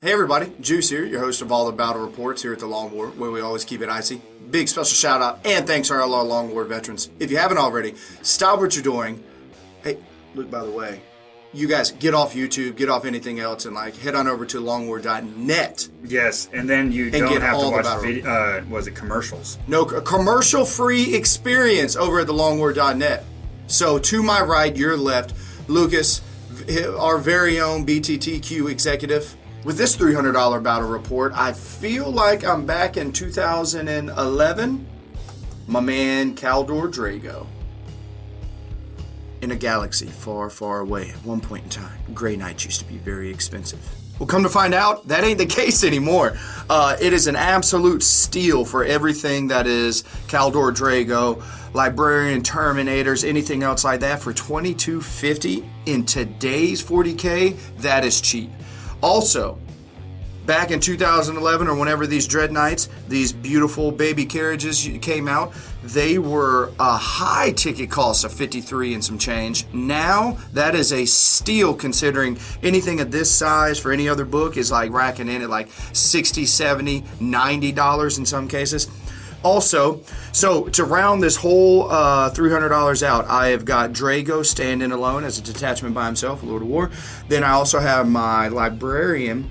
Hey everybody, Juice here, your host of all the battle reports here at the Long War, where we always keep it icy. Big special shout out and thanks to our Long War veterans. If you haven't already, stop what you're doing. Hey, look, by the way, you guys get off YouTube, get off anything else, and head on over to longwar.net. Yes, and then you don't have to watch commercials. No, a commercial-free experience over at the longwar.net. So to my right, your left, Lucas, our very own BTTQ executive. With this $300 battle report, I feel like I'm back in 2011. My man, Caldor Drago. In a galaxy far, far away, at one point in time, Grey Knights used to be very expensive. Well, come to find out, that ain't the case anymore. It is an absolute steal for everything that is Caldor Drago, Librarian, Terminators, anything else like that. For $22.50 in today's 40K, that is cheap. Also, back in 2011 or whenever these Dread Knights, these beautiful baby carriages came out, they were a high ticket cost of $53 and some change. Now, that is a steal considering anything of this size for any other book is racking in at $60, $70, $90 in some cases. Also, so to round this whole $300 out, I have got Drago standing alone as a detachment by himself, Lord of War. Then I also have my Librarian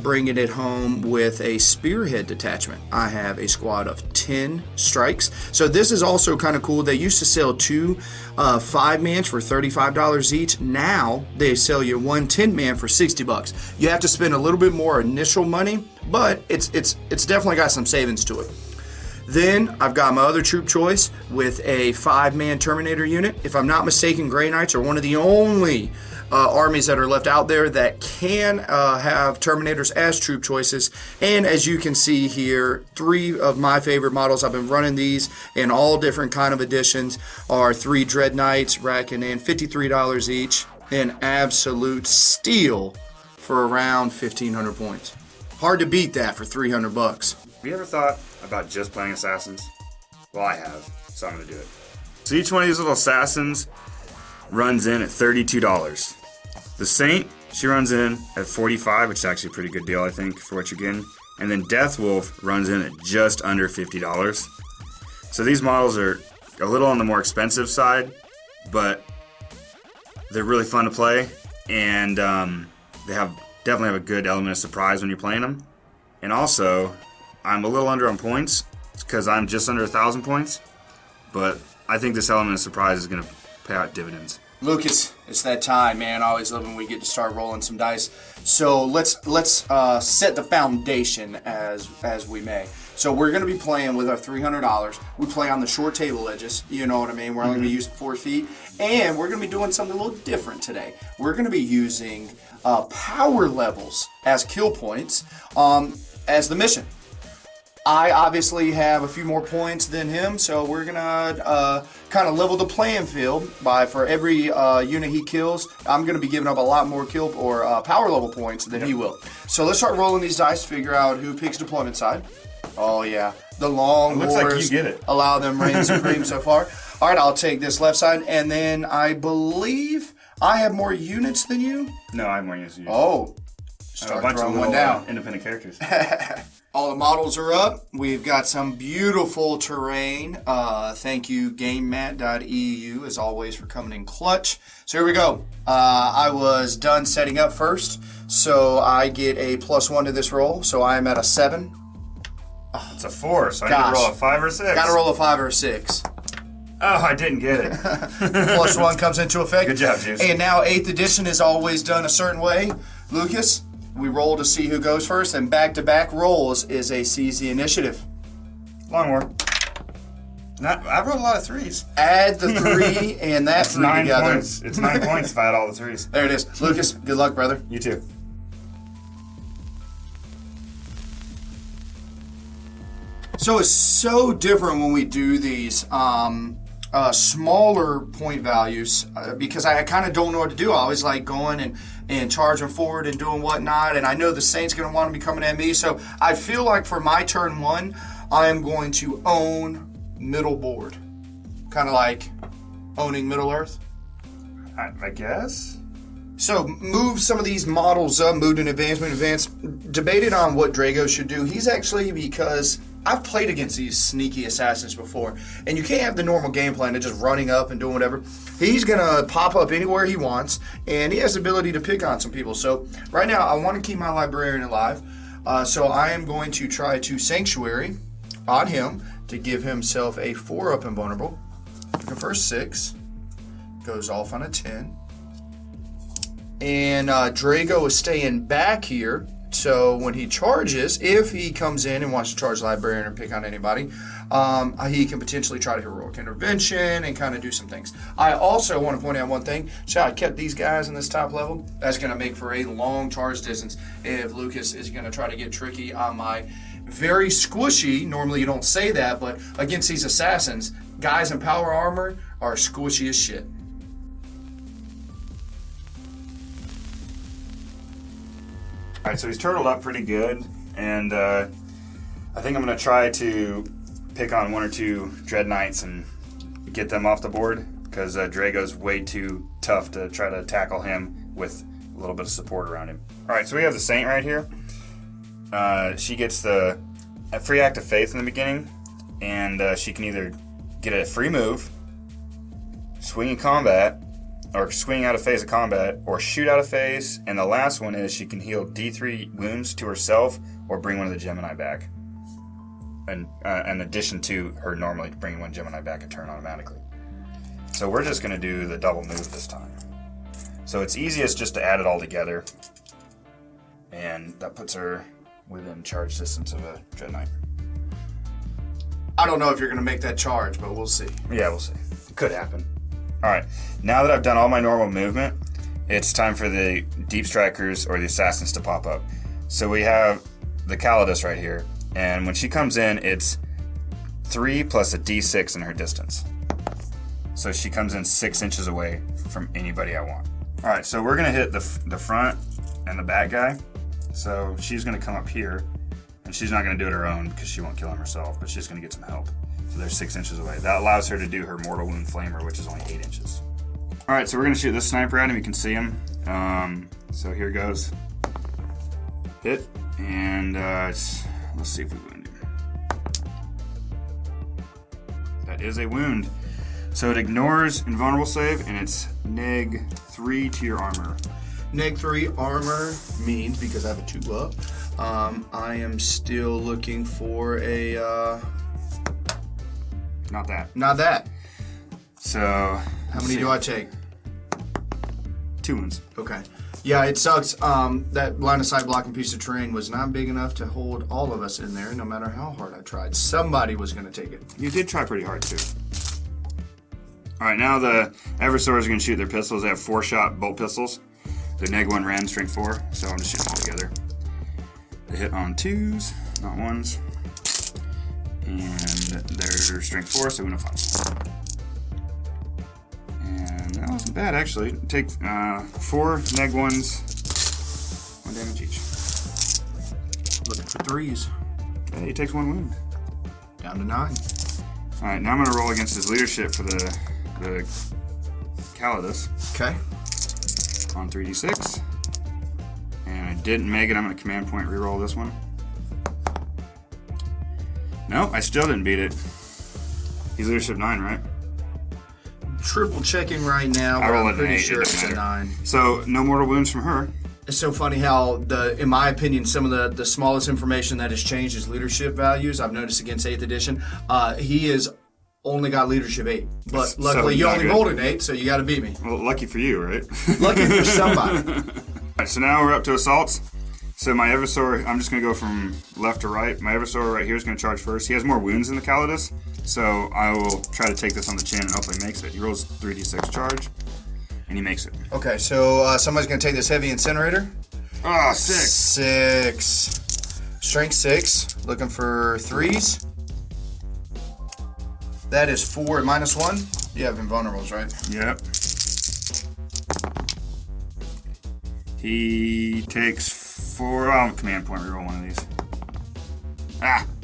bringing it home with a Spearhead detachment. I have a squad of 10 strikes. So this is also kind of cool. They used to sell two 5-mans for $35 each. Now they sell you one 10-man for $60. You have to spend a little bit more initial money, but it's definitely got some savings to it. Then I've got my other troop choice with a 5-man Terminator unit. If I'm not mistaken, Grey Knights are one of the only armies that are left out there that can have Terminators as troop choices. And as you can see here, 3 of my favorite models, I've been running these in all different kind of editions, are 3 Dread Knights, racking in $53 each. An absolute steal for around 1,500 points. Hard to beat that for $300. Have you ever thought about just playing Assassins? Well, I have, so I'm going to do it. So each one of these little Assassins runs in at $32. The Saint, she runs in at $45, which is actually a pretty good deal, I think, for what you're getting. And then Death Wolf runs in at just under $50. So these models are a little on the more expensive side, but they're really fun to play, and they definitely have a good element of surprise when you're playing them. And also, I'm a little under on points because I'm just under 1,000 points, but I think this element of surprise is going to pay out dividends. Lucas, it's that time, man. I always love when we get to start rolling some dice. So let's set the foundation as we may. So we're going to be playing with our $300. We play on the short table edges. You know what I mean? We're only going to use 4 feet. And we're going to be doing something a little different today. We're going to be using power levels as kill points as the mission. I obviously have a few more points than him, so we're gonna kind of level the playing field by for every unit he kills. I'm gonna be giving up a lot more kill or power level points than he will. So let's start rolling these dice, figure out who picks deployment side. Oh yeah, the Long Wars. Looks like you get it. Allow them reign supreme so far. All right, I'll take this left side, and then I believe I have more units than you. No, I have more units than you. Oh, start throwing one down. Independent characters. All the models are up. We've got some beautiful terrain. Thank you, GameMat.eu, as always, for coming in clutch. So here we go. I was done setting up first, so I get a +1 to this roll. So I am at a 7. It's a 4, so I need to roll a 5 or 6. Got to roll a 5 or a 6. Oh, I didn't get it. +1 comes into effect. Good job, Juice. And now 8th edition is always done a certain way. Lucas? We roll to see who goes first, and back-to-back rolls is a seize the initiative. Long War. I rolled a lot of 3s. Add the 3 and that 3 9 together. Points. It's 9 points if I had all the 3s. There it is. Lucas, good luck, brother. You too. So it's so different when we do these smaller point values because I kind of don't know what to do. I always like going and charging forward and doing whatnot, and I know the Saint's going to want to be coming at me, so I feel like for my turn 1, I am going to own middle board. Kind of like owning Middle Earth. I guess. So move some of these models up, moved in advance, debated on what Drago should do. He's actually, because I've played against these sneaky assassins before, and you can't have the normal game plan of just running up and doing whatever. He's going to pop up anywhere he wants, and he has the ability to pick on some people. So right now, I want to keep my librarian alive, so I am going to try to Sanctuary on him to give himself a 4-up invulnerable. Looking for a 6. Goes off on a 10. And Drago is staying back here, so when he charges, if he comes in and wants to charge Librarian or pick on anybody, he can potentially try to Heroic Intervention and kind of do some things. I also want to point out one thing. So I kept these guys in this top level. That's going to make for a long charge distance if Lucas is going to try to get tricky on my very squishy, normally you don't say that, but against these assassins, guys in power armor are squishy as shit. All right, so he's turtled up pretty good, and I think I'm going to try to pick on 1 or 2 Dread Knights and get them off the board, because Drago's way too tough to try to tackle him with a little bit of support around him. All right, so we have the Saint right here. She gets a free act of faith in the beginning, and she can either get a free move, swing in combat, or swing out of phase of combat, or shoot out of phase, and the last one is she can heal D3 wounds to herself, or bring one of the Gemini back. And in addition to her normally bringing one Gemini back a turn automatically. So we're just going to do the double move this time. So it's easiest just to add it all together, and that puts her within charge distance of a Dread Knight. I don't know if you're going to make that charge, but we'll see. Yeah, we'll see. It could happen. Alright, now that I've done all my normal movement, it's time for the Deep Strikers or the Assassins to pop up. So we have the Calidus right here, and when she comes in, it's 3 plus a D6 in her distance. So she comes in 6 inches away from anybody I want. Alright, so we're going to hit the front and the back guy. So she's going to come up here, and she's not going to do it her own because she won't kill him herself, but she's going to get some help. So they're 6 inches away. That allows her to do her Mortal Wound Flamer, which is only 8 inches. Alright, so we're going to shoot this sniper at him. You can see him. So here goes. Hit. And let's see if we wound him. That is a wound. So it ignores invulnerable save, and it's -3 to your armor. -3 armor means, because I have a 2-up, I am still looking for a... Not that. Not that. So... How many do I take? 2 wounds. Okay. Yeah, it sucks. That line of sight blocking piece of terrain was not big enough to hold all of us in there, no matter how hard I tried. Somebody was going to take it. You did try pretty hard, too. Alright, now the Eversors are going to shoot their pistols. They have 4-shot bolt pistols. The -1 ran strength 4, so I'm just shooting them all together. They hit on 2s, not 1s. And they're strength 4, so we know 5s. And that wasn't bad, actually. Take 4 -1s, 1 damage each. Looking for 3s. Okay, he takes 1 wound. Down to 9. Alright, now I'm going to roll against his leadership for the Calidus. Okay. On 3d6. And I didn't make it. I'm going to command point reroll this one. No, I still didn't beat it. He's leadership 9, right? Triple checking right now, but I'm pretty sure it's a 9. So, no mortal wounds from her. It's so funny how, in my opinion, some of the smallest information that has changed is leadership values. I've noticed against 8th edition. He is only got leadership 8. But luckily you only rolled an 8, so you got to beat me. Well, lucky for you, right? Lucky for somebody. Alright, so now we're up to assaults. So my Eversor, I'm just going to go from left to right. My Eversor right here is going to charge first. He has more wounds than the Calidus, so I will try to take this on the chin and hopefully makes it. He rolls 3d6 charge, and he makes it. Okay, so somebody's going to take this heavy incinerator. Ah, 6. 6. Strength 6. Looking for 3s. That is 4 and -1. You have invulnerables, right? Yep. He takes 4. I'll command point reroll one of these.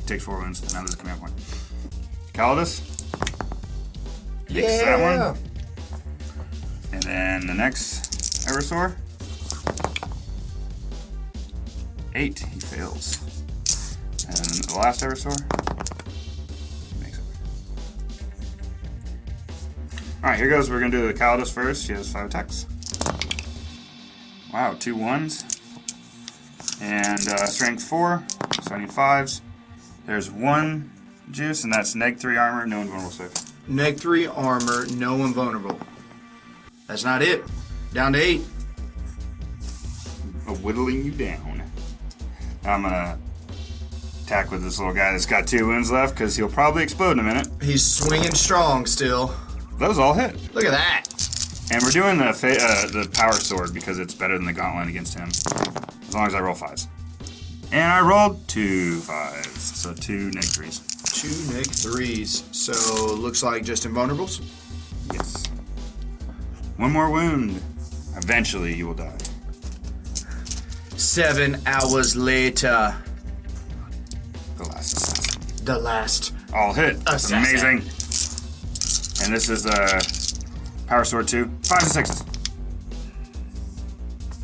Takes 4 wounds. Now there's a command point. Calidus. Takes that one. And then the next Eversor. 8. He fails. And the last Eversor. Makes it. Alright, here goes. We're going to do the Calidus first. She has 5 attacks. Wow, 2 1s. And strength 4. So I need 5s. There's 1 juice, and that's -3 armor, no invulnerable save. -3 armor, no invulnerable. That's not it. Down to 8. Whittling you down. I'm gonna attack with this little guy that's got 2 wounds left because he'll probably explode in a minute. He's swinging strong still. Those all hit. Look at that. And we're doing the power sword because it's better than the gauntlet against him. As long as I roll 5s. And I rolled 2 5s, so 2 -3s. 2 -3s. So looks like just invulnerables. Yes. 1 more wound. Eventually you will die. 7 hours later. The last assassin. The last. All hit. That's Assassin. amazing. And this is power sword 2. 5s and 6s.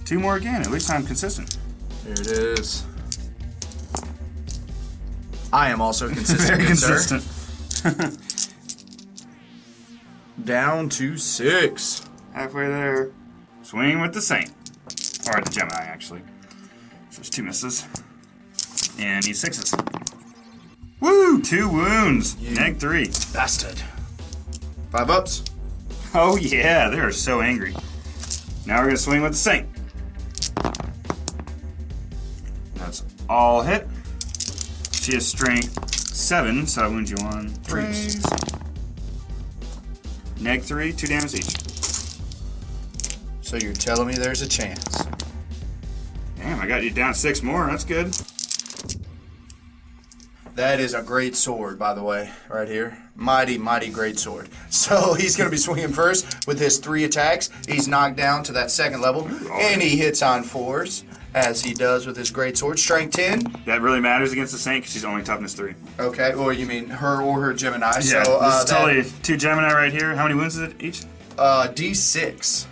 2 more again. At least I'm consistent. There it is. I am also consistent. Very good sir. consistent. Down to 6. Halfway there. Swing with the Saint. Or the Gemini, actually. So there's 2 misses. And he's 6s. Woo! 2 wounds. -3. Bastard. 5 ups. Oh yeah, they are so angry. Now we're going to swing with the Saint. That's all hit. She has strength 7, so I wound you on 3s. -3, 2 damage each. So you're telling me there's a chance. Damn, I got you down 6 more. That's good. That is a great sword, by the way, right here. Mighty, mighty great sword. So he's going to be swinging first with his 3 attacks. He's knocked down to that 2nd level, and he hits on 4s, as he does with his great sword. Strength 10. That really matters against the Saint because she's only toughness 3. Okay, or you mean her or her Gemini. Yeah, so, this is totally 2 Gemini right here. How many wounds is it each? D6.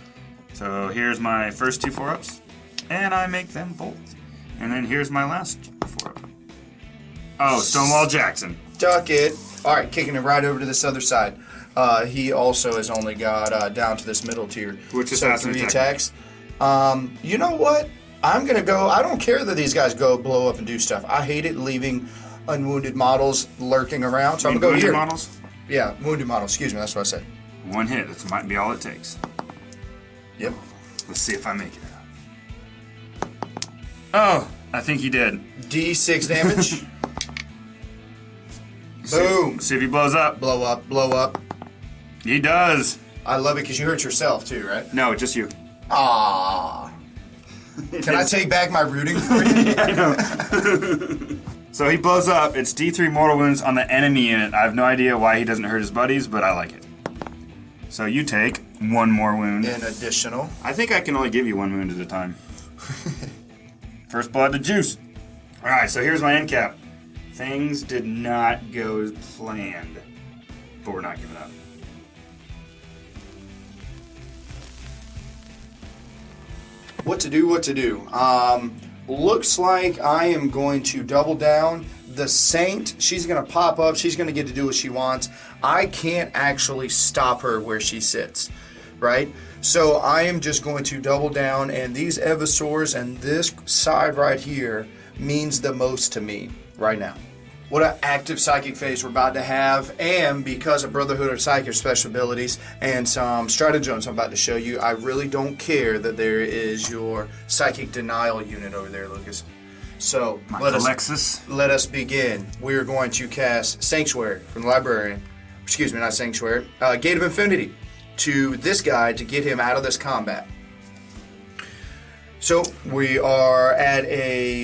So here's my first 2 4-ups, and I make them both. And then here's my last 4-up. Oh, Stonewall Jackson. Duck it. All right, kicking it right over to this other side. He also has only got down to this middle tier. Which so assassin 3 attack? attacks. You know what? I'm going to go. I don't care that these guys go blow up and do stuff. I hate it leaving unwounded models lurking around. So I'm going to go here. Models? Yeah, wounded models. Excuse me. That's what I said. 1 hit. That might be all it takes. Yep. Let's see if I make it. Oh, I think you did. D6 damage. Boom. See if he blows up. Blow up. Blow up. He does. I love it because you hurt yourself too, right? No, just you. Ah. Can I take back my rooting for you? I know. So he blows up. It's D3 mortal wounds on the enemy unit. I have no idea why he doesn't hurt his buddies, but I like it. So you take 1 more wound. An additional. I think I can only give you 1 wound at a time. First blood to juice. Alright, so here's my end cap. Things did not go as planned, but we're not giving up. What to do, what to do. Looks like I am going to double down. The Saint, she's going to pop up. She's going to get to do what she wants. I can't actually stop her where she sits, right? So I am just going to double down, and these Evisaurs and this side right here means the most to me right now. What an active psychic phase we're about to have, and because of Brotherhood of Psychic special abilities and some stratagems I'm about to show you, I really don't care that there is your psychic denial unit over there, Lucas. So let us begin. We are going to cast Sanctuary from the Librarian. Excuse me, not Sanctuary. Gate of Infinity to this guy to get him out of this combat. So we are at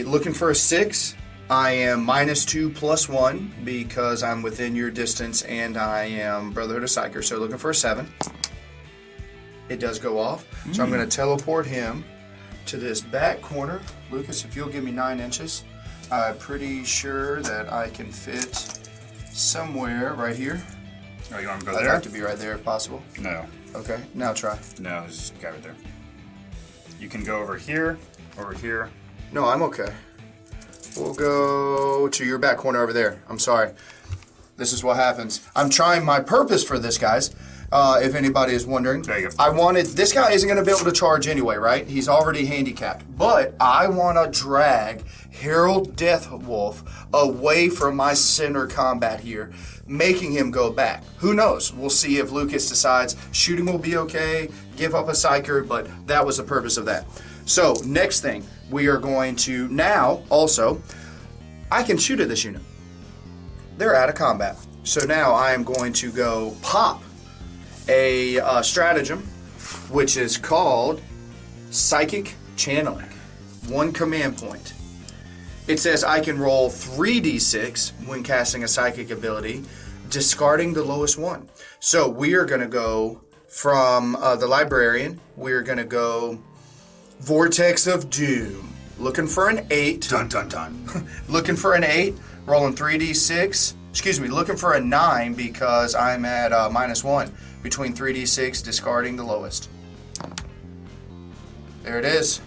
looking for a 6. I am -2 +1 because I'm within your distance and I am Brotherhood of Psyker, so looking for a 7. It does go off. So I'm going to teleport him to this back corner. Lucas, if you'll give me 9 inches, I'm pretty sure that I can fit somewhere right here. Oh, you want to go I'd there? like to be right there if possible. No. Okay, now try. No, there's a guy right there. You can go over here, over here. No, I'm okay. We'll go to your back corner over there. I'm sorry. This is what happens. I'm trying my purpose for this, guys. If anybody is wondering. There you go. I wanted, this guy isn't going to be able to charge anyway, right? He's already handicapped. But I want to drag Harold Deathwolf away from my center combat here, making him go back. Who knows? We'll see if Lucas decides shooting will be okay, give up a psyker, but that was the purpose of that. So, next thing, we are going to now, also, I can shoot at this unit. They're out of combat. So now I am going to go pop a stratagem, which is called Psychic Channeling. 1 command point. It says I can roll 3d6 when casting a psychic ability, discarding the lowest one. So we are going to go from the librarian, we're going to go Vortex of Doom. Looking for an 8. Dun dun dun. Looking for an 8, rolling 3d6. Excuse me, looking for a 9 because I'm at -1. Between 3d6, discarding the lowest. There it is.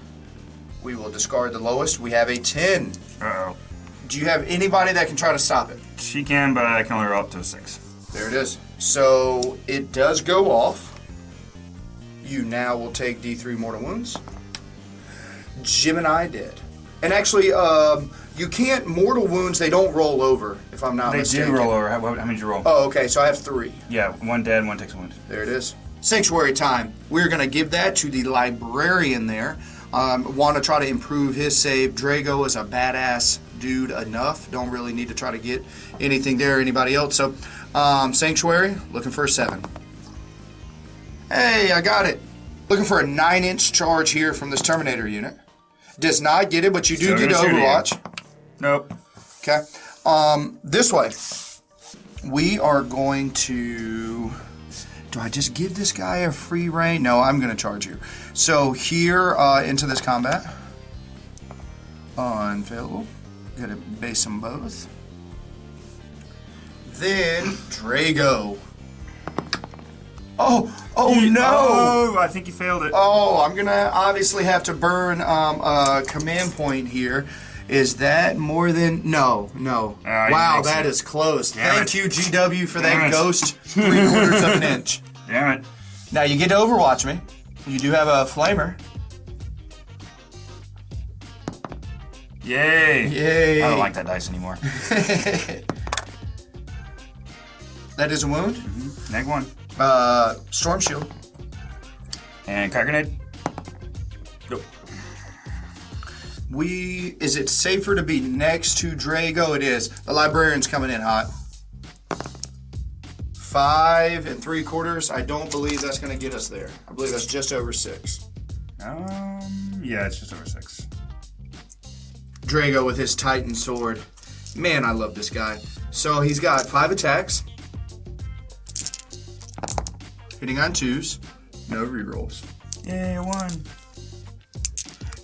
We will discard the lowest. We have a 10. Uh-oh. Do you have anybody that can try to stop it? She can, but I can only roll up to a 6. There it is. So it does go off. You now will take D3 mortal wounds. Gemini dead. And actually, you can't mortal wounds. They don't roll over, if I'm not mistaken. They do roll over. How many did you roll? Oh, okay. So I have 3. Yeah, 1 dead, 1 takes a wound. There it is. Sanctuary time. We're going to give that to the librarian there. Want to try to improve his save. Drago is a badass dude enough. Don't really need to try to get anything there or anybody else. So, Sanctuary, looking for a 7. Hey, I got it. Looking for a 9-inch charge here from this Terminator unit. Does not get it, but you do Still get gonna shoot Overwatch. Nope. Okay. This way. We are going to... Do I just give this guy a free reign? No, I'm going to charge you. So here into this combat. Unfailable. Got to base them both. Then Drago. Oh no! Oh, I think you failed it. Oh, I'm going to obviously have to burn a command point here. Is that more than... No. Wow, that is close. Thank you, GW, for that ghost 3/4 of an inch. Damn it. Now, you get to Overwatch me. You do have a Flamer. Yay. Yay. I don't like that dice anymore. That is a wound. Neg 1. Storm Shield. And Kite Grenade. Go. Is it safer to be next to Drago? It is. The Librarian's coming in hot. 5 3/4. I don't believe that's going to get us there. I believe that's just over 6. Yeah, it's just over 6. Drago with his Titan sword. Man, I love this guy. So he's got 5 attacks. Hitting on 2s. No rerolls. Yay, 1.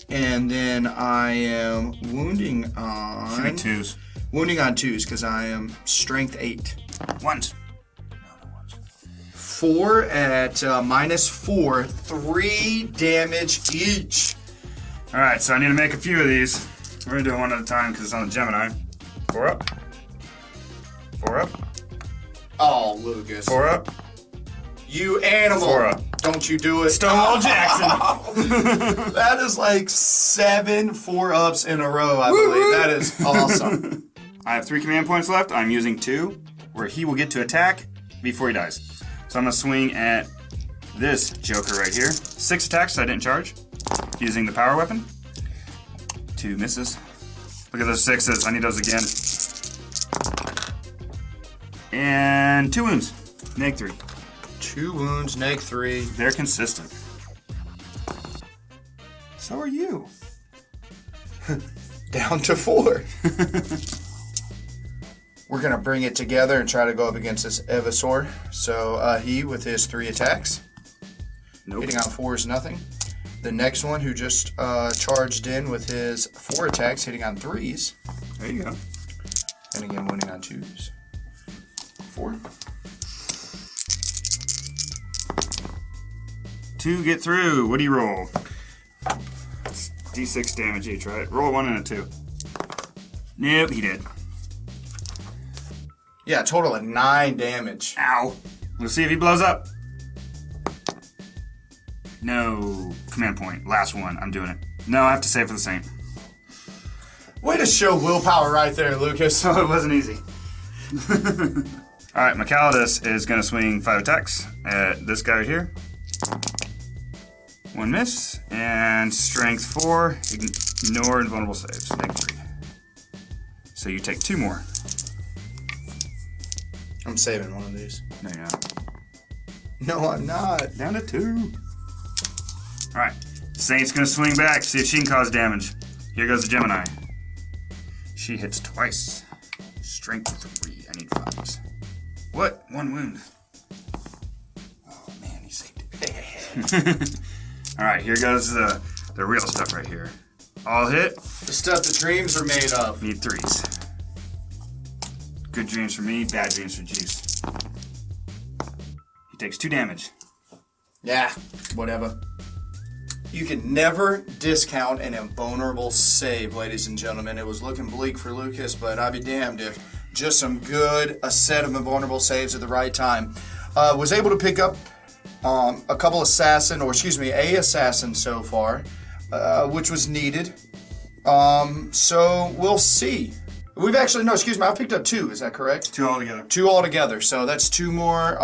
And then I am wounding on... Should be 2s. Wounding on 2s because I am strength 8. 1s. 4 at -4. 3 damage each. Alright, so I need to make a few of these. We're going to do it one at a time because it's on the Gemini. 4 up. 4 up. Oh, Lucas. 4 up. You animal. 4 up. Don't you do it. Stonewall Jackson. That is like 7 4-ups in a row, I believe. That is awesome. I have 3 command points left. I'm using 2, where he will get to attack before he dies. So I'm going to swing at this Joker right here. 6 attacks, I didn't charge. Using the power weapon. 2 misses. Look at those 6s. I need those again. And 2 wounds. Neg 3. 2 wounds, neg 3. They're consistent. So are you. Down to 4. We're going to bring it together and try to go up against this Evasaur. So he, with his 3 attacks, hitting on 4s, nothing. The next one, who just charged in with his 4 attacks, hitting on 3s. There you go. And again, winning on 2s. 4. 2 get through. What do you roll? D6 damage each, right? Roll 1 and a 2. Nope, he did. Yeah, total of 9 damage. Ow. Let's see if he blows up. No. Command point. Last one. I'm doing it. No, I have to save for the Saint. Way to show willpower right there, Lucas. So it wasn't easy. Alright, Macalidus is going to swing 5 attacks at this guy right here. 1 miss. And strength 4. Ignore invulnerable saves. -3. So you take 2 more. I'm saving one of these. No, you're not. No, I'm not. Down to 2. Alright. Saint's going to swing back, see if she can cause damage. Here goes the Gemini. She hits twice. Strength 3. I need 5s. What? 1 wound. Oh, man, he saved it. Alright, here goes the real stuff right here. All hit. The stuff the dreams are made of. Need 3s. Good dreams for me, bad dreams for Juice. He takes 2 damage. Yeah, whatever. You can never discount an invulnerable save, ladies and gentlemen. It was looking bleak for Lucas, but I'd be damned if just a set of invulnerable saves at the right time. Was able to pick up a couple a assassin so far, which was needed. So we'll see. We've actually, I've picked up 2, is that correct? 2 altogether. 2 altogether, so that's 2 more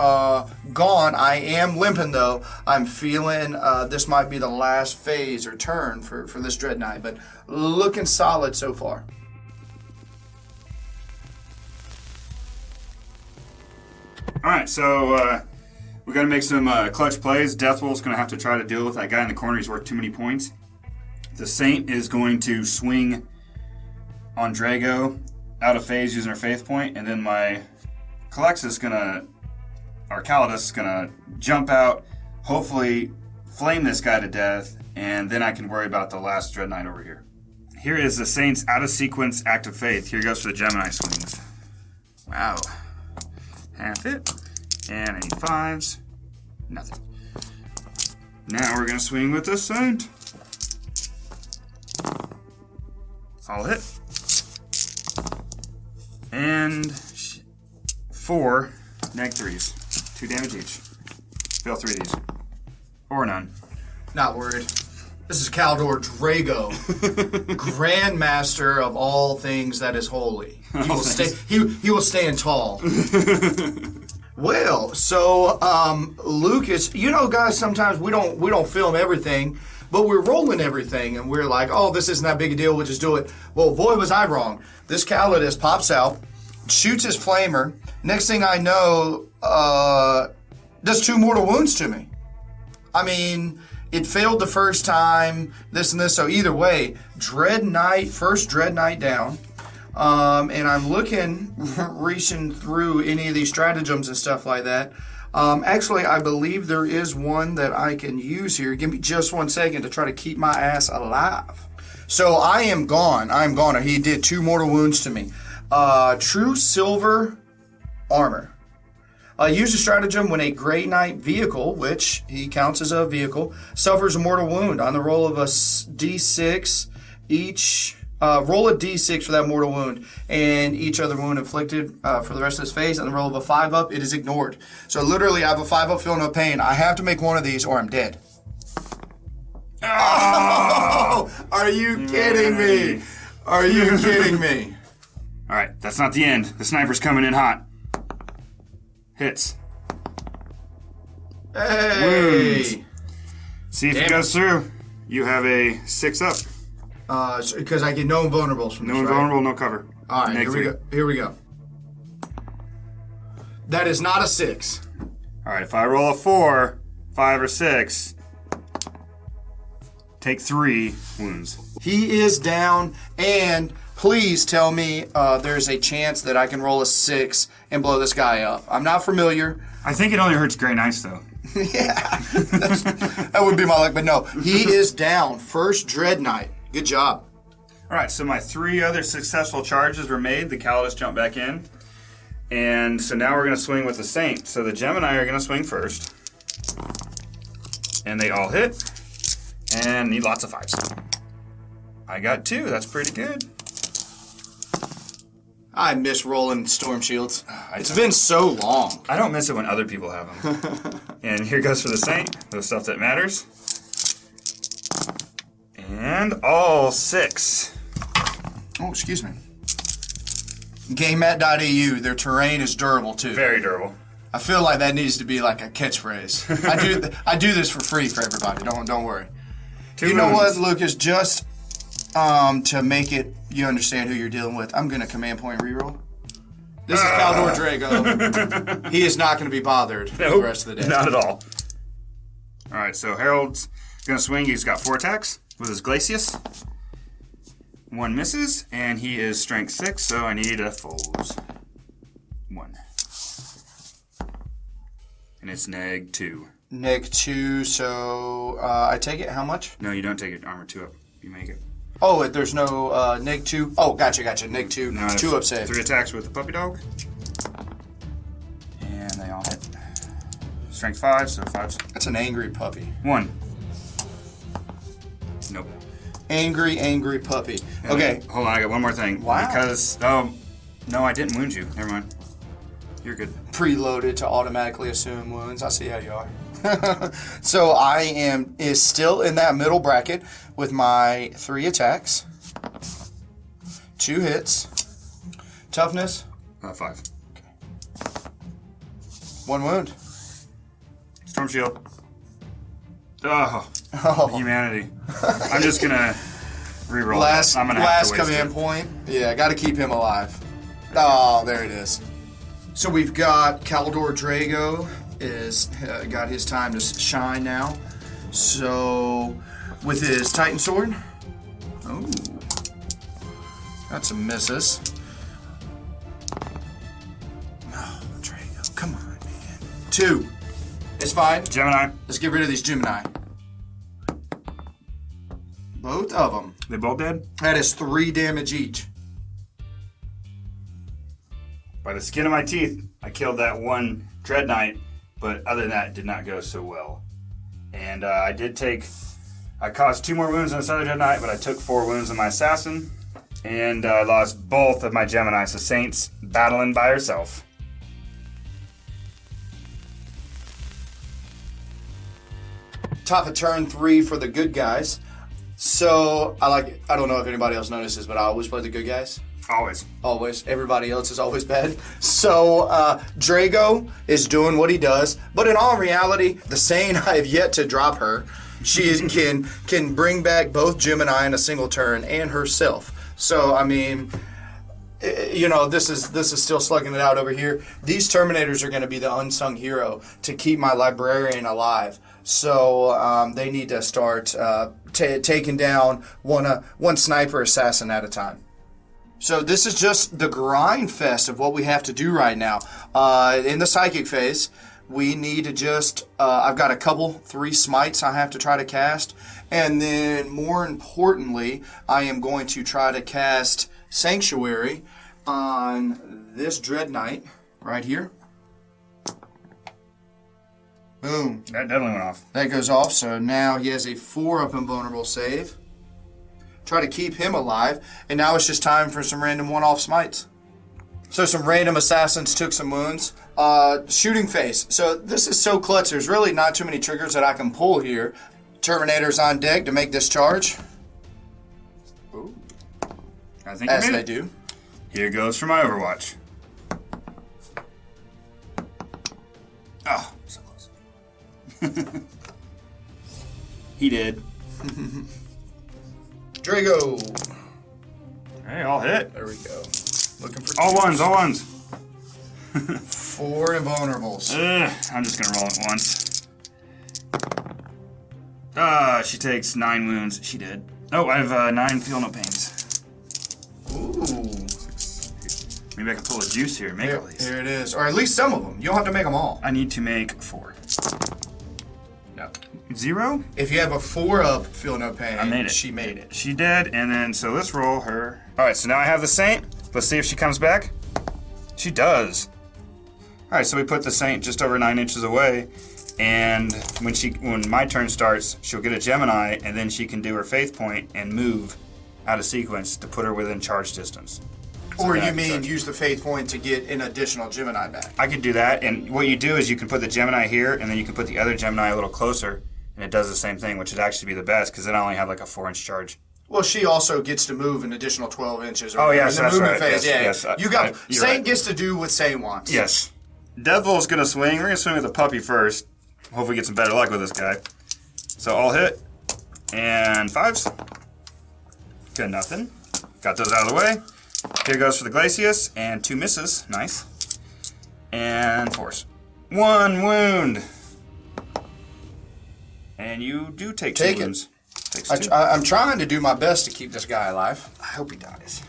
gone. I am limping though. I'm feeling this might be the last phase or turn for this Dread Knight, but looking solid so far. Alright, so we got to make some clutch plays. Deathwolf's going to have to try to deal with that guy in the corner. He's worth too many points. The Saint is going to swing on Drago out of phase using her faith point, and then my Calidus is gonna jump out, hopefully flame this guy to death, and then I can worry about the last Dread Knight over here. Here is the Saint's out of sequence act of faith. Here goes for the Gemini swings. Wow. Half it. And I need 5s. Nothing. Now we're gonna swing with the Saint. All hit. And 4 -3s. 2 damage each. Fail 3 of these. Or none. Not worried. This is Caldor Drago, Grandmaster of all things that is holy. He will stand tall. Well, so Lucas, guys, sometimes we don't film everything, but we're rolling everything, and we're like, oh, this isn't that big a deal, we'll just do it. Well, boy, was I wrong. This Calidus pops out, shoots his flamer. Next thing I know, does 2 mortal wounds to me. I mean, it failed the first time, this and this, so either way, first Dread Knight down. And I'm reaching through any of these stratagems and stuff like that. Actually, I believe there is one that I can use here. Give me just 1 second to try to keep my ass alive. So I am gone. He did 2 mortal wounds to me. True silver armor. Use a stratagem when a Grey Knight vehicle, which he counts as a vehicle, suffers a mortal wound. On the roll of a d6, roll a d6 for that mortal wound, and each other wound inflicted for the rest of this phase. On the roll of a 5-up, it is ignored. So literally, I have a 5-up, feel no pain. I have to make one of these, or I'm dead. Oh! Are you kidding me? Are you kidding me? All right, that's not the end. The sniper's coming in hot. Hits. Hey! Wounds. See if it goes through. You have a 6-up. Because I get no invulnerables from this, No invulnerable, no cover. All right, here we go. That is not a 6. All right, if I roll a 4, 5, or 6, take 3 wounds. He is down, and please tell me there's a chance that I can roll a 6 and blow this guy up. I'm not familiar. I think it only hurts Grey Knights, though. Yeah, that would be my luck, but no. He is down. First Dread Knight. Good job. All right, so my 3 other successful charges were made. The Calidus jumped back in. And so now we're going to swing with the Saint. So the Gemini are going to swing first. And they all hit. And need lots of 5s. I got 2. That's pretty good. I miss rolling storm shields. It's been so long. I don't miss it when other people have them. And here goes for the Saint, the stuff that matters. And all 6. Oh, excuse me. GameMat.au, their terrain is durable too. Very durable. I feel like that needs to be like a catchphrase. I do this for free for everybody. Don't worry. You know what, Lucas? Just to make it you understand who you're dealing with, I'm gonna command point reroll. This is Caldor Drago. He is not gonna be bothered for the rest of the day. Not at all. All right, so Harold's gonna swing. He's got 4 attacks with his Glacius. 1 misses, and he is strength 6, so I need a foes. 1. And it's neg 2. Neg 2, so I take it how much? No, you don't take it. Armor 2 up. You make it. Oh, there's no neg 2. Oh, gotcha. Neg 2. No, 2 up save. 3 attacks with the puppy dog. And they all hit. Strength 5, so 5's. That's an angry puppy. 1. Nope. Angry puppy. Okay. Hold on, I got one more thing. Wow. Because, no, I didn't wound you. Never mind. You're good. Preloaded to automatically assume wounds. I see how you are. So I is still in that middle bracket with my 3 attacks, 2 hits, toughness. 5. Okay. 1 wound. Storm shield. Oh, humanity. I'm just gonna reroll. Last I'm gonna have to waste command it. point. Yeah, got to keep him alive. Oh, there it is. So we've got Caldor Drago is got his time to shine now. So with his Titan Sword, oh, got some misses. Oh, Drago, come on, man. 2. It's fine. Gemini. Let's get rid of these Gemini. Both of them. They both dead? That is 3 damage each. By the skin of my teeth, I killed that one Dread Knight, but other than that, it did not go so well. And I caused 2 more wounds on this other Dread Knight, but I took 4 wounds on my Assassin, and I lost both of my Gemini, so Saint's battling by herself. Top of turn 3 for the good guys. So I don't know if anybody else notices, but I always play the good guys. Always. Everybody else is always bad. So Drago is doing what he does, but in all reality, the Saint, I have yet to drop her. She can bring back both Gemini in a single turn and herself. So I mean, you know, this is still slugging it out over here. These Terminators are going to be the unsung hero to keep my Librarian alive. So they need to start taking down one sniper assassin at a time. So this is just the grind fest of what we have to do right now. In the psychic phase, we need to just, I've got 3 smites I have to try to cast. And then more importantly, I am going to try to cast Sanctuary on this Dread Knight right here. Boom. That definitely went off. That goes off, so now he has a 4 up invulnerable save. Try to keep him alive, and now it's just time for some random one-off smites. So some random assassins took some wounds. Shooting phase. So this is so clutch, there's really not too many triggers that I can pull here. Terminator's on deck to make this charge. Ooh. I think As they do. Here goes for my Overwatch. Oh, so close. He did. Drago. Hey, all hit. There we go. Looking for all ones. 4 invulnerables. I'm just gonna roll it once. She takes 9 wounds. She did. Oh, I have 9 feel no pains. Ooh. Maybe I can pull a juice here and make all these. Here it is. Or at least some of them. You don't have to make them all. I need to make 4. No. 0? If you have a 4 up, feel no pain. I made it. She made it. She did, and then, so let's roll her. Alright, so now I have the Saint. Let's see if she comes back. She does. Alright, so we put the Saint just over 9 inches away, and when my turn starts, she'll get a Gemini, and then she can do her Faith Point and move out of sequence to put her within charge distance. Or then I you can mean charge. use the faith point to get an additional Gemini back? I could do that, and what you do is you can put the Gemini here, and then you can put the other Gemini a little closer, and it does the same thing, which would actually be the best, because then I only have like a 4-inch charge. Well, she also gets to move an additional 12 inches. Oh, yes, in the that's movement right. phase. Yes, Yeah, yes, you got you're Saint right. gets to do what Saint wants. Yes. Deathvol's going to swing. We're going to swing with the puppy first. Hopefully get some better luck with this guy. So I'll hit, and 5s. Good, nothing. Got those out of the way. Here goes for the Glacius, and 2 misses. Nice. And 4s. 1 wound. And you do take 2 wounds. Takes 2. I'm trying to do my best to keep this guy alive. I hope he dies.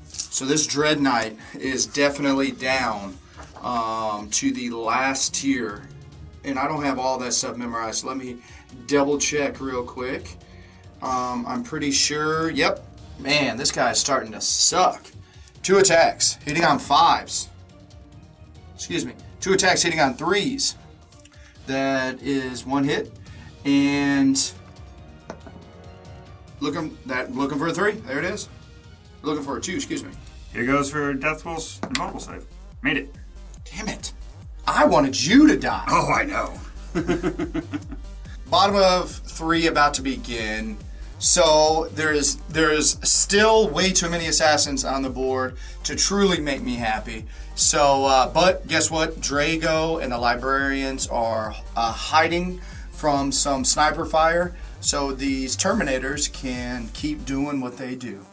So this Dread Knight is definitely down to the last tier. And I don't have all that stuff memorized. So let me double check real quick. I'm pretty sure. Yep. Man, this guy is starting to suck. 2 attacks, hitting on 5s. Excuse me. 2 attacks, hitting on 3s. That is 1 hit. And looking for a 3. There it is. Looking for a 2, excuse me. Here goes for Deathwolf's invulnerable save. Made it. Damn it. I wanted you to die. Oh, I know. Bottom of 3 about to begin. So there's still way too many assassins on the board to truly make me happy. So, but guess what? Drago and the librarians are hiding from some sniper fire. So these Terminators can keep doing what they do.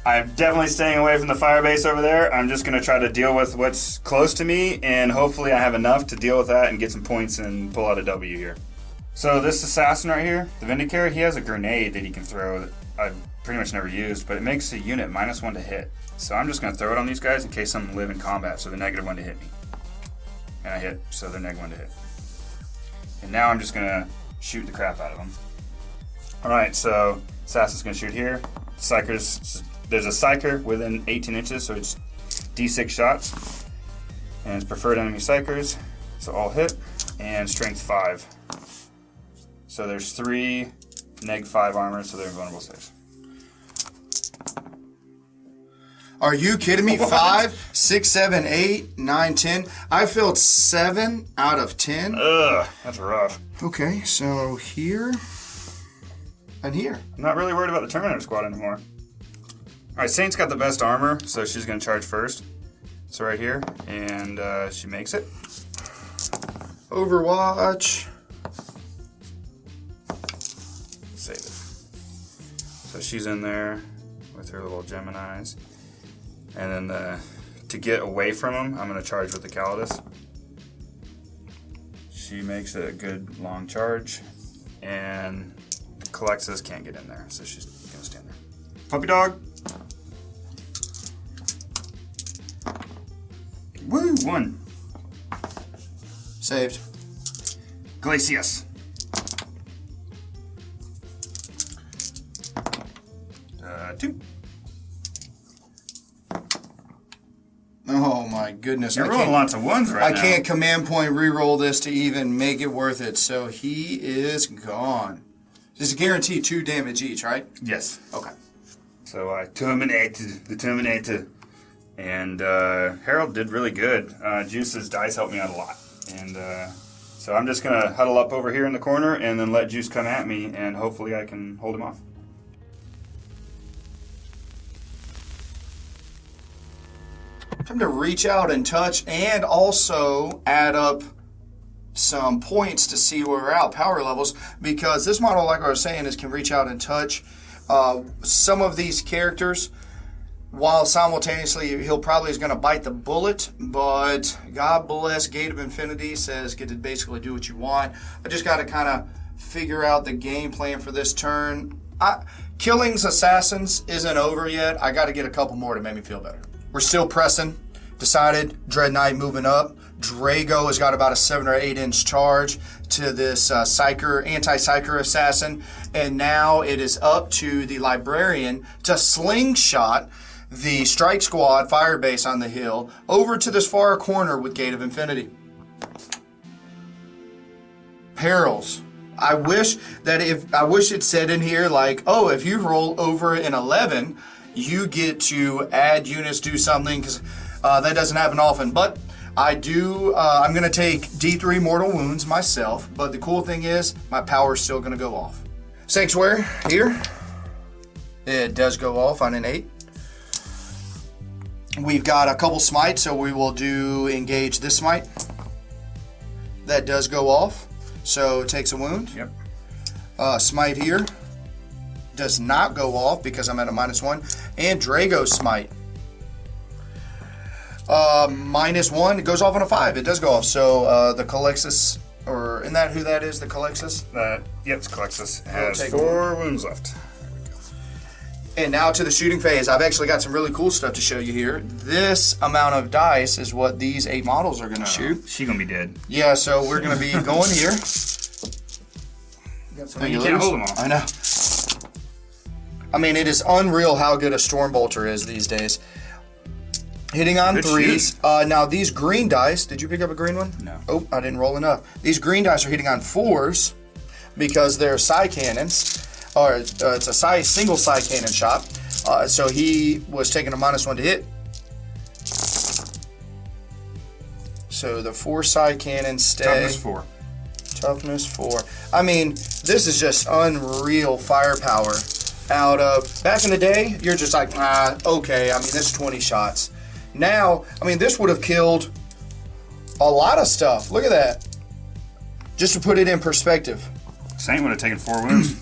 I'm definitely staying away from the fire base over there. I'm just going to try to deal with what's close to me, and hopefully I have enough to deal with that and get some points and pull out a W here. So this assassin right here, the Vindicator, he has a grenade that he can throw that I've pretty much never used, but it makes a unit -1 to hit. So I'm just going to throw it on these guys in case some live in combat, so they're -1 to hit me. And I hit, so they're -1 to hit. And now I'm just going to shoot the crap out of them. Alright, so assassin's going to shoot here. Psyker's... There's a Psyker within 18 inches, so it's D6 shots. And it's preferred enemy Psykers, so all hit. And strength 5. So there's 3 -5 armor, so they're invulnerable saves. Are you kidding me? 5, 6, 7, 8, 9, 10. I failed 7 out of 10. Ugh, that's rough. Okay, so here and here. I'm not really worried about the Terminator squad anymore. Alright, Saint's got the best armor, so she's going to charge first. So right here, and she makes it. Overwatch. Save it. So she's in there with her little Geminis. And then to get away from him, I'm going to charge with the Calidus. She makes a good long charge, and the Calexis can't get in there, so she's going to stand there. Puppy dog. Woo! 1. Saved. Glacius. 2. Oh my goodness. You're rolling lots of 1s right now. I can't command point reroll this to even make it worth it. So he is gone. This is guaranteed 2 damage each, right? Yes. Okay. So I terminated the Terminator. And Harold did really good. Juice's dice helped me out a lot. And so I'm just going to huddle up over here in the corner and then let Juice come at me, and hopefully I can hold him off. Time to reach out and touch and also add up some points to see where we're at, power levels, because this model, like I was saying, can reach out and touch. Some of these characters, while simultaneously he'll probably is going to bite the bullet, but God bless Gate of Infinity says get to basically do what you want. I just got to kind of figure out the game plan for this turn. Killing's assassins isn't over yet. I got to get a couple more to make me feel better. We're still pressing. Decided Dread Knight moving up. Drago has got about a 7 or 8 inch charge to this anti-Psyker assassin. And now it is up to the Librarian to slingshot the Strike Squad fire base on the hill over to this far corner with Gate of Infinity. Perils I wish it said in here like, oh, if you roll over an 11, you get to add units, do something, because that doesn't happen often. But I do. I'm gonna take D3 mortal wounds myself. But the cool thing is, my power's still gonna go off. Sanctuary here. It does go off on an 8. We've got a couple smites, so we will do engage this smite. That does go off, so it takes a wound. Yep. Smite here does not go off because I'm at a -1. And Drago smite. -1, it goes off on a 5. It does go off. So the Calixus, or isn't that who that is, the Calixus? Yep, it's Calixus. It has take 4 wounds left. And now to the shooting phase. I've actually got some really cool stuff to show you here. This amount of dice is what these 8 models are going to shoot. She's going to be dead. Yeah, so we're going to be going here. You can't hold them all. I know. I mean, it is unreal how good a Stormbolter is these days. Hitting on Good 3s. Now, these green dice, did you pick up a green one? No. Oh, I didn't roll enough. These green dice are hitting on 4s because they're psi cannons. Or it's a single psi cannon shot. So he was taking a -1 to hit. So the 4 psi cannons stay. Toughness 4. Toughness 4. I mean, this is just unreal firepower. Out of back in the day, you're just like, okay. I mean, this is 20 shots. Now, I mean, this would have killed a lot of stuff. Look at that. Just to put it in perspective. Saint would have taken 4 wounds.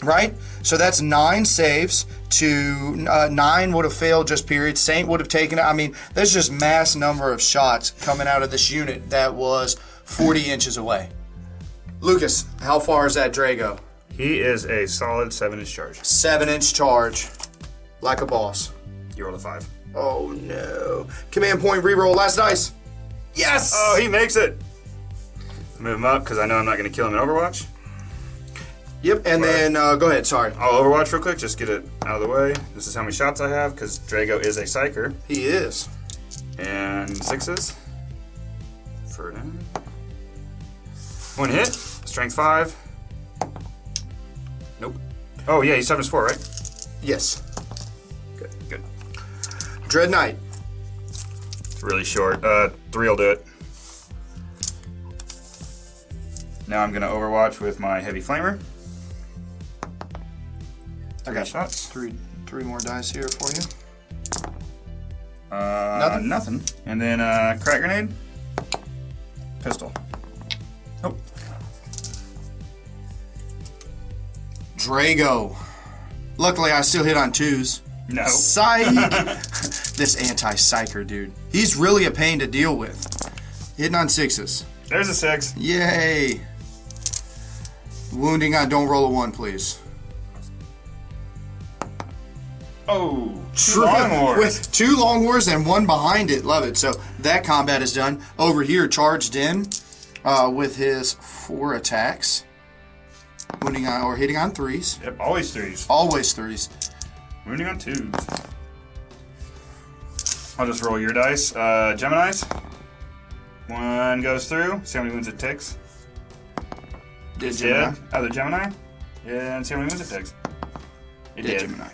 Right? So that's 9 saves to 9 would have failed just period. Saint would have taken it. I mean, there's just mass number of shots coming out of this unit that was 40 inches away. Lucas, how far is that Drago? He is a solid 7-inch charge. 7-inch charge. Like a boss. You rolled a 5. Oh no. Command point reroll, last dice. Yes! Oh, he makes it. Move him up because I know I'm not going to kill him in Overwatch. Yep, and then go ahead, sorry. I'll Overwatch real quick, just get it out of the way. This is how many shots I have, because Drago is a Psyker. He is. And 6s. For now. 1 hit. Strength 5. Nope. Oh, yeah, he's toughness 4, right? Yes. Good, good. Dread Knight. It's really short. 3 will do it. Now I'm going to Overwatch with my Heavy Flamer. I got shots. Three more dice here for you. Nothing. And then Crack Grenade. Pistol. Nope. Drago. Luckily, I still hit on 2s. No. Psych! This anti-psycher dude. He's really a pain to deal with. Hitting on 6s. There's a 6. Yay! Wounding on, don't roll a 1, please. Oh, 2 Long Wars. With 2 Long Wars and 1 behind it. Love it. So that combat is done. Over here, charged in with his 4 attacks. Wounding on, or hitting on 3s. Yep, always 3s. Always 3s. Wounding on 2s. I'll just roll your dice. Geminis. 1 goes through. See how many wounds it takes. Did Gemini? Other Gemini. And see how many wounds it takes. It did. Gemini.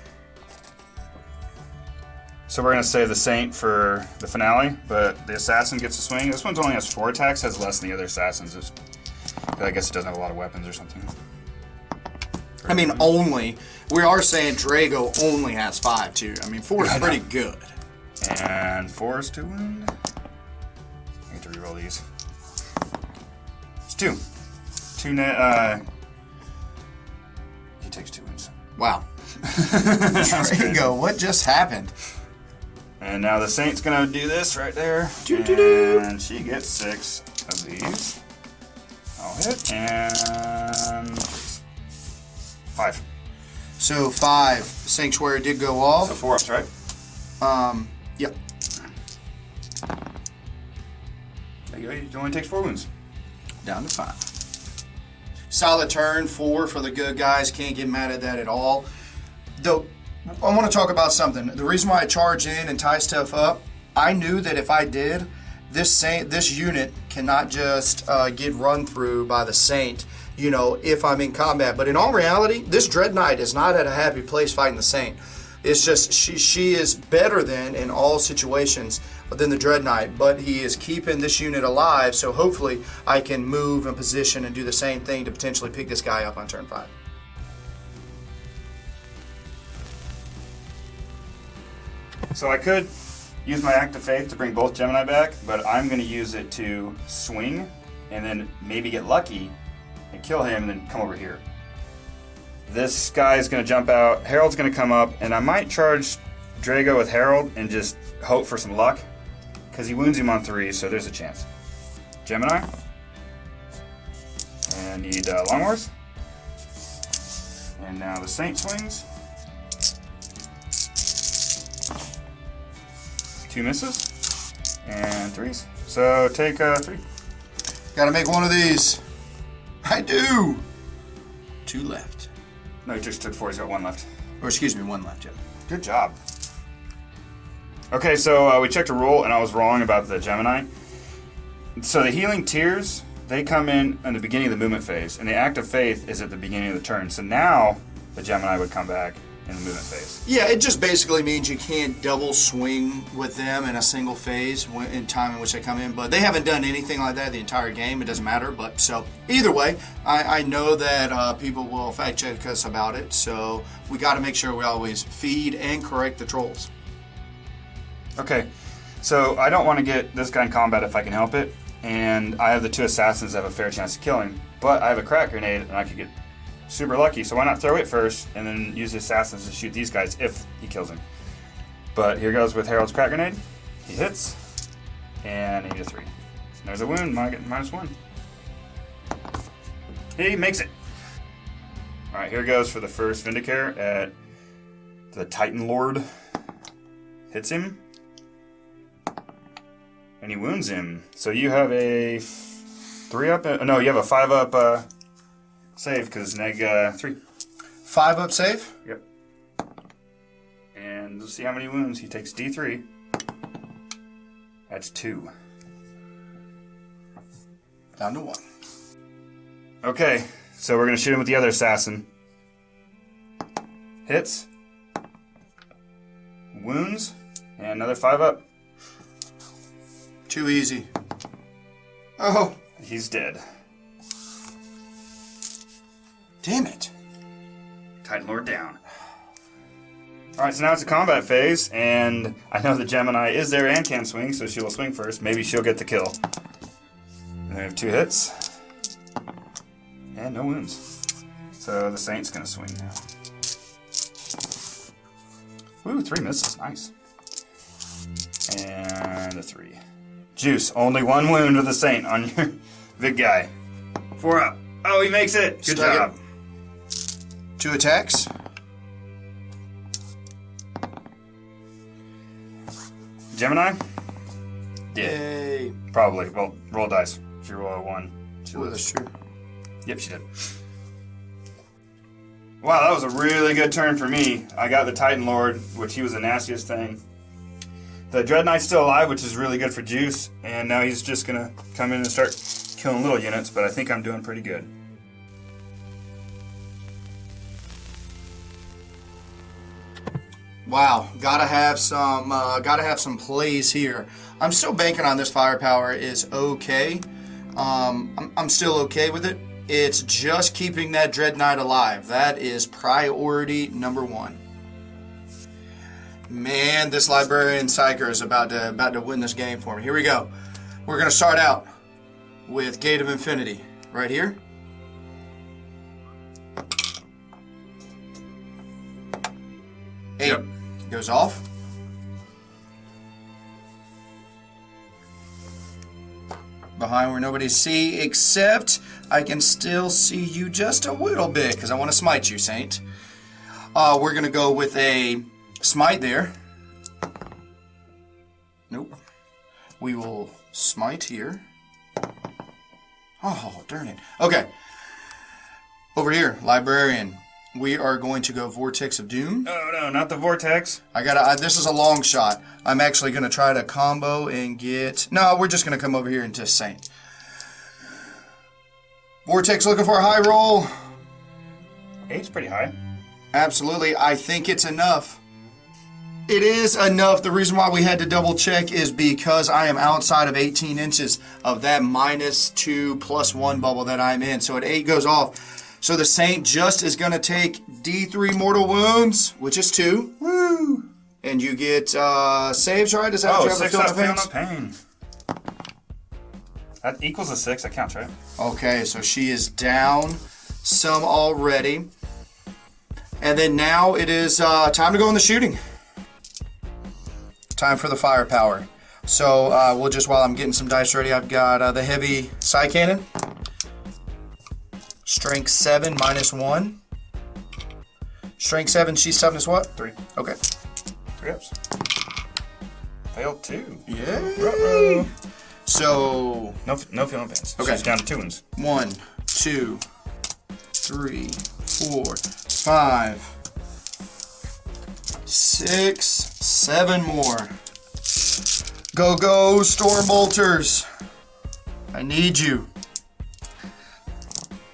So we're going to save the Saint for the finale, but the Assassin gets a swing. This one only has 4 attacks, has less than the other Assassins. I guess it doesn't have a lot of weapons or something. I mean, only. We are saying Drago only has 5, too. I mean, 4 is pretty good. And 4 is 2 wound. I get to reroll these. It's 2. 2 net. He takes 2 wounds. Wow. Drago, what just happened? And now the Saint's gonna do this right there. Doo-doo-doo. And she gets 6 of these. I'll hit. And 5. So 5. Sanctuary did go off. So 4 ups, right? Yep. There you go. He only takes 4 wounds. Down to 5. Solid turn, 4 for the good guys. Can't get mad at that at all. Though, I want to talk about something. The reason why I charge in and tie stuff up, I knew that if I did, this unit cannot just get run through by the Saint. you know, if I'm in combat. But in all reality, this Dread Knight is not at a happy place fighting the Saint. It's just she is better than in all situations than the Dread Knight, but he is keeping this unit alive, so hopefully I can move and position and do the same thing to potentially pick this guy up on turn 5. So I could use my Act of Faith to bring both Gemini back, but I'm going to use it to swing and then maybe get lucky and kill him and then come over here. This guy is going to jump out, Harold's going to come up, and I might charge Drago with Harold and just hope for some luck, because he wounds him on 3, so there's a chance. Gemini. And need Long Wars. And now the Saint swings. 2 misses. And 3s. So take 3. Gotta make one of these. I do! 2 left. No, he just took 4, he's got 1 left. Or excuse me, 1 left, yeah. Good job. Okay, so we checked a rule, and I was wrong about the Gemini. So the Healing Tears, they come in the beginning of the movement phase, and the Act of Faith is at the beginning of the turn. So now the Gemini would come back in the movement phase. Yeah, it just basically means you can't double swing with them in a single phase in time in which they come in, but they haven't done anything like that the entire game. It doesn't matter, but so either way, I know that people will fact check us about it, so we got to make sure we always feed and correct the trolls. Okay, so I don't want to get this guy in combat if I can help it, and I have the 2 assassins that have a fair chance to kill him, but I have a crack grenade and I could get super lucky, so why not throw it first and then use the assassins to shoot these guys if he kills him. But here goes with Harold's crack grenade. He hits, and he needs a 3. There's a wound, -1. He makes it. Alright, here goes for the first Vindicare at the Titan Lord. Hits him. And he wounds him. So you have a 3-up, no, you have a 5-up save, because neg 3. 5-up save? Yep. And let's see how many wounds. He takes D3. That's 2. Down to 1. Okay, so we're going to shoot him with the other assassin. Hits. Wounds. And another 5-up. Too easy. Oh. He's dead. Damn it. Titan Lord down. Alright, so now it's a combat phase, and I know the Gemini is there and can swing, so she will swing first. Maybe she'll get the kill. And we have 2 hits. And no wounds. So the Saint's gonna swing now. Ooh, 3 misses. Nice. And a 3. Juice. Only 1 wound with the Saint on your big guy. 4 up. Oh, he makes it. Good job. 2 attacks. Gemini? Yay. Probably. Well, roll dice. If you roll a 1. Oh, that's true. Yep, she did. Wow, that was a really good turn for me. I got the Titan Lord, which he was the nastiest thing. The Dread Knight's still alive, which is really good for Juice, and now he's just going to come in and start killing little units, but I think I'm doing pretty good. Wow, gotta have some plays here. I'm still banking on this firepower is okay. I'm still okay with it. It's just keeping that Dread Knight alive. That is priority number 1. Man, this Librarian Psyker is about to win this game for me. Here we go. We're gonna start out with Gate of Infinity right here. Eight. Yep. Goes off. Behind where nobody see, except I can still see you just a little bit because I want to smite you, Saint. We're going to go with a smite there. Nope. We will smite here. Oh, darn it. Okay. Over here, Librarian. We are going to go Vortex of Doom. Oh, no, not the Vortex. This is a long shot. I'm actually going to try to combo and get... No, we're just going to come over here into Saint. Vortex looking for a high roll. 8's pretty high. Absolutely. I think it's enough. It is enough. The reason why we had to double check is because I am outside of 18 inches of that -2 +1 bubble that I'm in. So at 8 goes off. So the Saint just is going to take D3 mortal wounds, which is 2. Woo! And you get saves, right? Is that what you have? 6 out feel no pain. That equals a 6. That counts, right? Okay, so she is down some already. And then now it is time to go in the shooting. Time for the firepower. So we'll just, while I'm getting some dice ready, I've got the heavy side cannon. Strength 7 -1. Strength 7, she's toughness what? 3. Okay. 3 ups. Failed 2. Yeah. Ruh-roh. So no feeling pains. Okay. She's down to 2 wounds. 1, 2, 3, 4, 5, 6, 7 more. Go, go, Storm Bolters. I need you.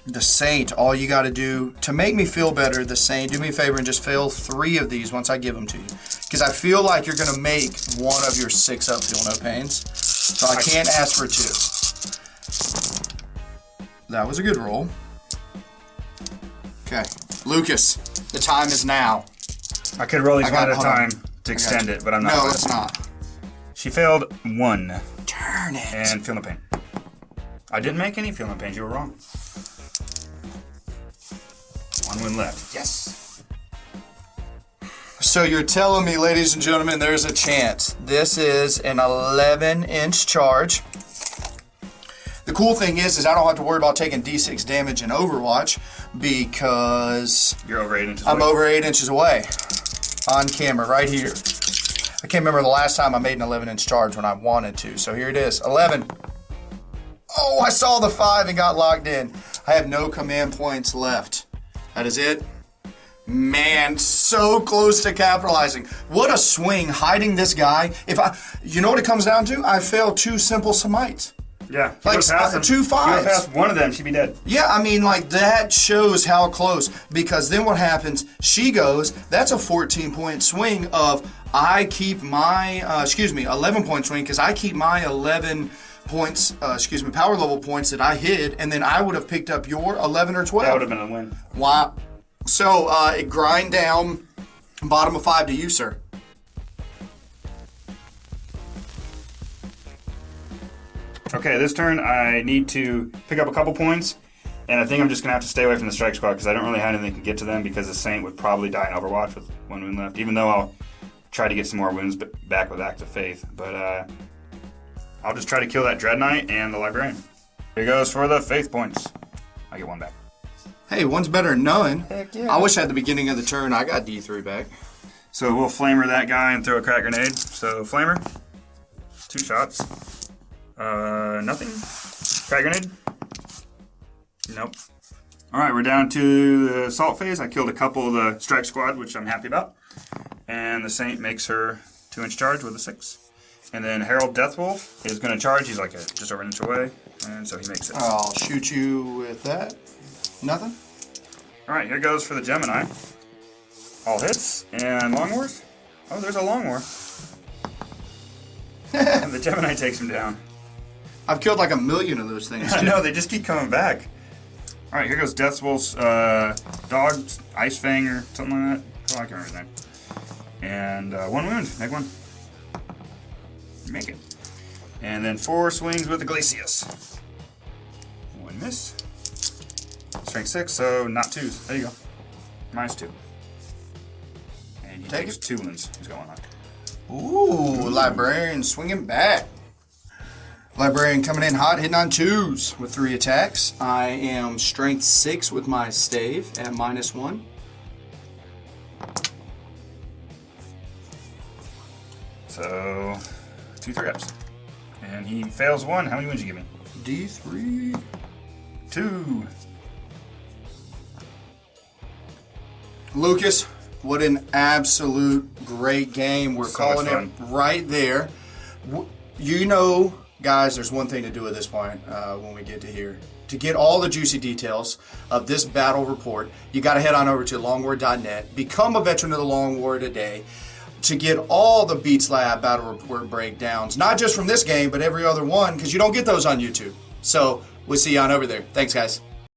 The Saint, all you got to do to make me feel better, the Saint, do me a favor and just fail 3 of these once I give them to you. Because I feel like you're going to make one of your 6 up feel no pains. So I can't ask for 2. That was a good roll. Okay. Lucas, the time is now. I could roll these one at a hold on. time to extend it, but I'm not. No, gonna. it's not. She failed 1. Turn it. And feel no pain. I didn't make any feel no pains. You were wrong. 1 wound left. Yes. So you're telling me, ladies and gentlemen, there's a chance. This is an 11-inch charge. The cool thing is I don't have to worry about taking D6 damage in Overwatch because You're over 8 inches I'm away. over 8 inches away. On camera, right here. I can't remember the last time I made an 11-inch charge when I wanted to. So here it is, 11. Oh, I saw the 5 and got locked in. I have no command points left. That is it. Man, so close to capitalizing. What a swing, hiding this guy. You know what it comes down to? I failed 2 simple smites. Yeah. Like 2 5s. If you went past one of them, she'd be dead. Yeah, I mean, like, that shows how close. Because then what happens, she goes, that's a 14-point swing of, I keep my, 11-point swing, because I keep my 11 points, power level points that I hid, and then I would have picked up your 11 or 12. That would have been a win. Wow. So, it grind down, bottom of 5 to you, sir. Okay, this turn I need to pick up a couple points, and I think I'm just going to have to stay away from the strike squad because I don't really have anything that can get to them because the Saint would probably die in Overwatch with 1 wound left, even though I'll try to get some more wounds back with Act of Faith. But I'll just try to kill that Dread Knight and the Librarian. Here goes for the Faith points. I get 1 back. Hey, one's better than none. Heck yeah. I wish at the beginning of the turn I got D3 back. So we'll Flamer that guy and throw a crack grenade. So Flamer, 2 shots. Nothing. Crack grenade. Nope. Alright, we're down to the assault phase. I killed a couple of the strike squad, which I'm happy about. And the Saint makes her 2-inch charge with a 6. And then Harold Deathwolf is going to charge. He's like just over an inch away. And so he makes it. I'll shoot you with that. Nothing? Alright, here goes for the Gemini. All hits. And Long Wars. Oh, there's a Long War. And the Gemini takes him down. I've killed like 1 million of those things. I know, they just keep coming back. Alright, here goes Deathwolf's dog, Ice Fang or something like that. Oh, I can't remember his name. And 1 wound, make 1. Make it. And then 4 swings with the Glacius. 1 miss. Strength 6, so not 2s. There you go. -2. And he Take takes it. 2 wounds. He's going on. Ooh, Librarian swinging back. Librarian coming in hot, hitting on 2s with 3 attacks. I am strength 6 with my stave at -1. So 2 3-ups. And he fails 1. How many wounds you give me? D3. 2. Lucas, what an absolute great game. We're So calling much it right there. You know guys, there's one thing to do at this point when we get to here. To get all the juicy details of this battle report, you got to head on over to longwar.net, become a veteran of the Long War today, to get all the Beats Lab battle report breakdowns, not just from this game, but every other one, because you don't get those on YouTube. So we'll see you on over there. Thanks, guys.